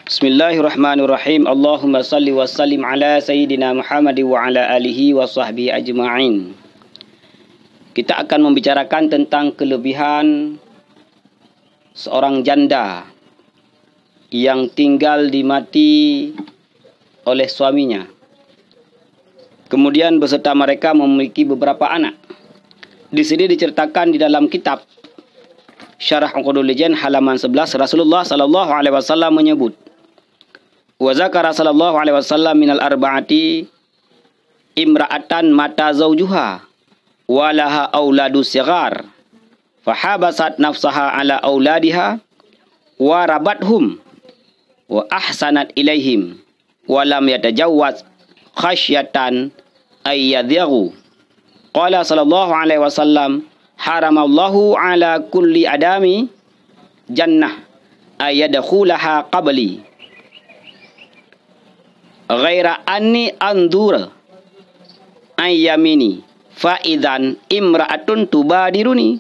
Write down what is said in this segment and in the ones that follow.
Bismillahirrahmanirrahim. Allahumma salli wa sallim ala Sayyidina Muhammad wa ala alihi wa sahbihi ajma'in. Kita akan membicarakan tentang kelebihan seorang janda yang tinggal dimati oleh suaminya. Kemudian beserta mereka memiliki beberapa anak. Di sini diceritakan di dalam kitab Syarah Uqudul Lijan halaman 11, Rasulullah sallallahu alaihi wasallam menyebut, wa zakara sallallahu alaihi wasallam minal arba'ati imra'atan mata zawjuha wa laha auladu sighar fahabasat nafsaha ala auladiha wa rabathum wa ahsanat ilaihim wa lam yatajawwaz khasyatan ayyadhiru. Qala sallallahu alaihi wasallam, haramallahu ala kulli adami jannah ayyadkhulaha qabli ghaira anni andur ayyamini fa idzan imra'atun tubadiruni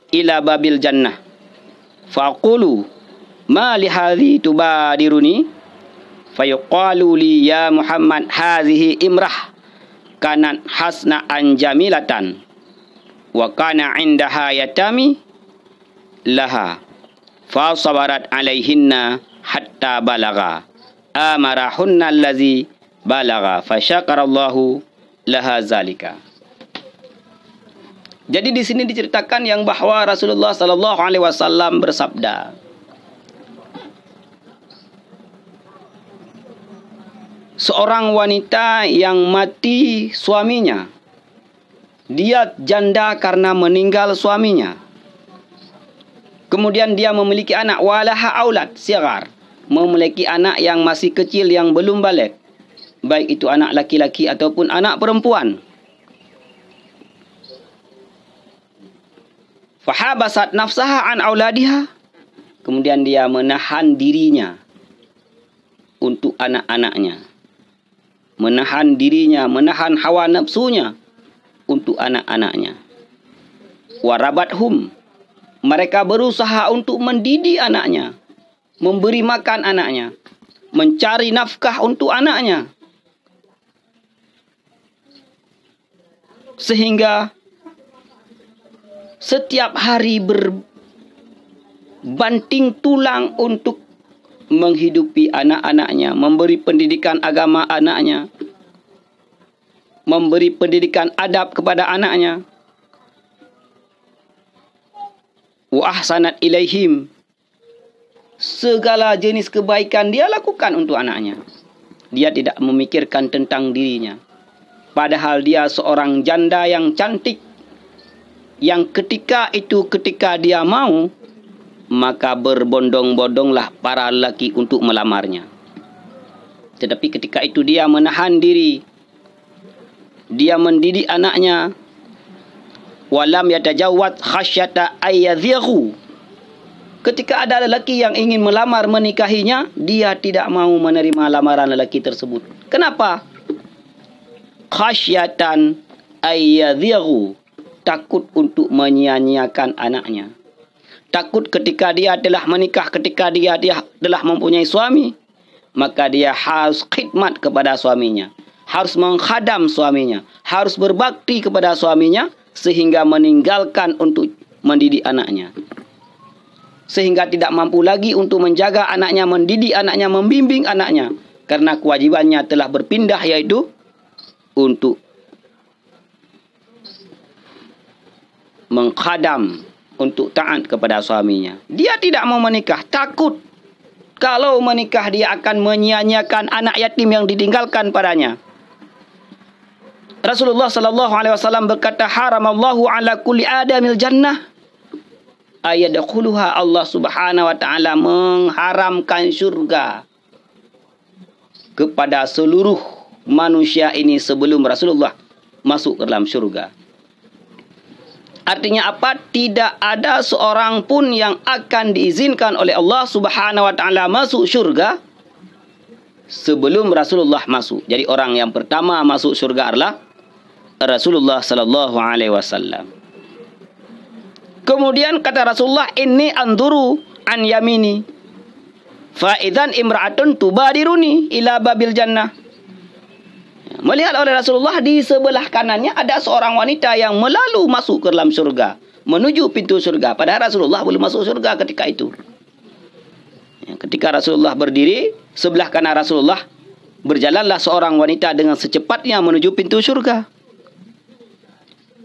ila babil jannah faqulu ma li hadhi tubadiruni fayuqalu li ya Muhammad hadhihi imrah kanat hasna an jamilatan wa kana indaha yatami laha fa sabarat alaihinna hatta balagha amarahunna allazi balagha fasyakarallahu laha zalika. Jadi di sini diceritakan yang bahwa Rasulullah sallallahu alaihi wasallam bersabda, seorang wanita yang mati suaminya, dia janda karena meninggal suaminya. Kemudian dia memiliki anak, walaha aulad sighar, memiliki anak yang masih kecil yang belum balik, baik itu anak laki-laki ataupun anak perempuan. Fahabasat nafsaha an auladiha, kemudian dia menahan dirinya untuk anak-anaknya, menahan dirinya, menahan hawa nafsunya untuk anak-anaknya. Warabathum, mereka berusaha untuk mendidik anaknya, memberi makan anaknya, mencari nafkah untuk anaknya. Sehingga setiap hari berbanting tulang untuk menghidupi anak-anaknya, memberi pendidikan agama anaknya, memberi pendidikan adab kepada anaknya. Wa ahsanat ilaihim, segala jenis kebaikan dia lakukan untuk anaknya. Dia tidak memikirkan tentang dirinya. Padahal dia seorang janda yang cantik, yang ketika dia mau, maka berbondong-bondonglah para lelaki untuk melamarnya. Tetapi ketika itu dia menahan diri, dia mendidik anaknya. Walam yatajawwaz khasyata ayyadhiru, ketika ada lelaki yang ingin melamar menikahinya, dia tidak mau menerima lamaran lelaki tersebut. Kenapa? Khasyatan ayyadhiru, takut untuk menyia-nyiakan anaknya. Takut ketika dia telah menikah, ketika dia telah mempunyai suami, maka dia harus khidmat kepada suaminya, harus menghadam suaminya, harus berbakti kepada suaminya, sehingga meninggalkan untuk mendidik anaknya. Sehingga tidak mampu lagi untuk menjaga anaknya, mendidik anaknya, membimbing anaknya. Karena kewajibannya telah berpindah, yaitu untuk menghadam, untuk taat kepada suaminya. Dia tidak mau menikah, takut kalau menikah dia akan menyia-nyiakan anak yatim yang ditinggalkan padanya. Rasulullah sallallahu alaihi wasallam berkata, haramallahu ala kulli adamil jannah ayadkhuluha, Allah Subhanahu wa taala mengharamkan syurga kepada seluruh manusia ini sebelum Rasulullah masuk ke dalam syurga. Artinya apa? Tidak ada seorang pun yang akan diizinkan oleh Allah Subhanahu wa taala masuk syurga sebelum Rasulullah masuk. Jadi orang yang pertama masuk syurga adalah Rasulullah sallallahu alaihi wasallam. Kemudian kata Rasulullah, inni anduru an yamini, fa idzan imra'atun tubadiruni ila babil jannah. Melihat oleh Rasulullah di sebelah kanannya ada seorang wanita yang melalu masuk ke dalam surga, menuju pintu surga. Padahal Rasulullah belum masuk surga ketika itu. Ketika Rasulullah berdiri, sebelah kanan Rasulullah berjalanlah seorang wanita dengan secepatnya menuju pintu surga.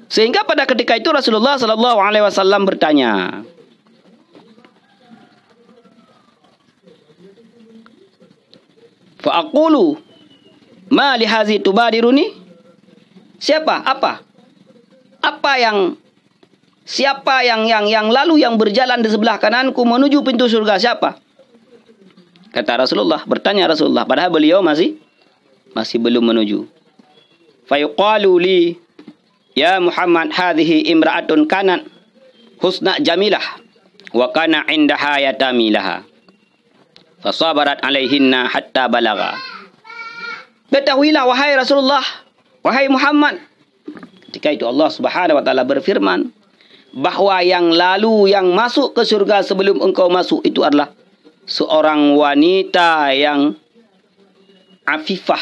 Sehingga pada ketika itu Rasulullah sallallahu alaihi wasallam bertanya, fa aqulu ma li hazi tubadiruni? Siapa yang lalu yang berjalan di sebelah kananku menuju pintu surga, siapa? Kata Rasulullah, bertanya Rasulullah, padahal beliau masih belum menuju. Fa yuqalu li ya Muhammad hadhihi imra'atun kanat husna jamilah wa kana indaha yatamilaha fasabarat alaihinna hatta balagha. Ketahuilah wahai Rasulullah, wahai Muhammad, ketika itu Allah Subhanahu wa taala berfirman bahwa yang lalu yang masuk ke surga sebelum engkau masuk itu adalah seorang wanita yang afifah,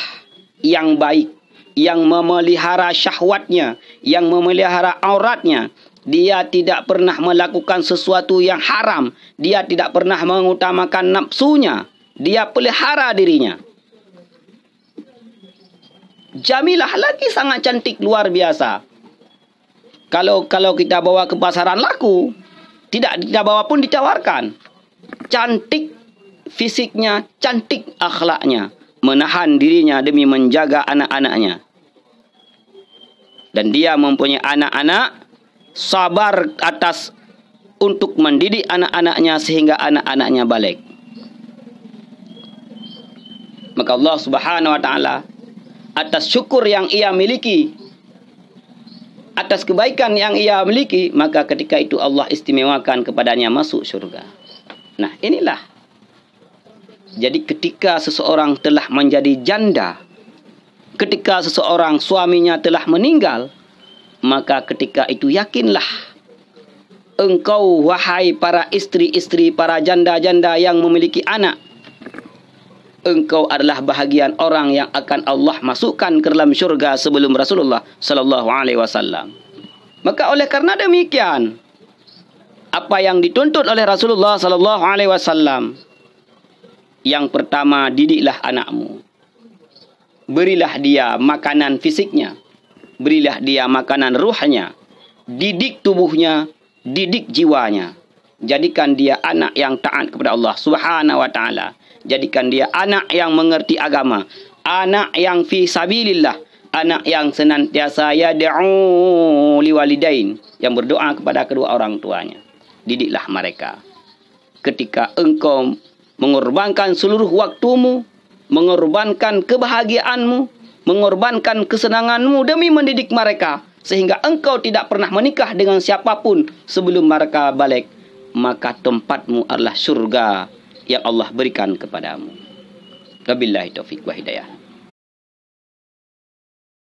yang baik, yang memelihara syahwatnya, yang memelihara auratnya. Dia tidak pernah melakukan sesuatu yang haram. Dia tidak pernah mengutamakan nafsunya. Dia pelihara dirinya. Jamilah lagi sangat cantik luar biasa. Kalau kita bawa ke pasaran laku, tidak kita bawa pun ditawarkan. Cantik fisiknya, cantik akhlaknya, menahan dirinya demi menjaga anak-anaknya. Dan dia mempunyai anak-anak, sabar atas untuk mendidik anak-anaknya sehingga anak-anaknya balik. Maka Allah Subhanahu wa taala atas syukur yang ia miliki, atas kebaikan yang ia miliki, maka ketika itu Allah istimewakan kepadanya masuk surga. Nah, inilah. Jadi ketika seseorang telah menjadi janda, ketika seseorang suaminya telah meninggal, maka ketika itu yakinlah engkau wahai para istri-istri, para janda-janda yang memiliki anak, engkau adalah bahagian orang yang akan Allah masukkan ke dalam syurga sebelum Rasulullah sallallahu alaihi wasallam. Maka oleh karena demikian, apa yang dituntut oleh Rasulullah sallallahu alaihi wasallam, yang pertama, didiklah anakmu. Berilah dia makanan fisiknya, berilah dia makanan ruhnya, didik tubuhnya, didik jiwanya. Jadikan dia anak yang taat kepada Allah Subhanahu wa taala. Jadikan dia anak yang mengerti agama, anak yang fi sabilillah, anak yang senantiasa yad'u liwalidain, yang berdoa kepada kedua orang tuanya. Didiklah mereka. Ketika engkau mengorbankan seluruh waktumu, mengorbankan kebahagiaanmu, mengorbankan kesenanganmu demi mendidik mereka, sehingga engkau tidak pernah menikah dengan siapapun sebelum mereka balik, maka tempatmu adalah surga yang Allah berikan kepadamu. Wabillahi taufiq wa hidayah.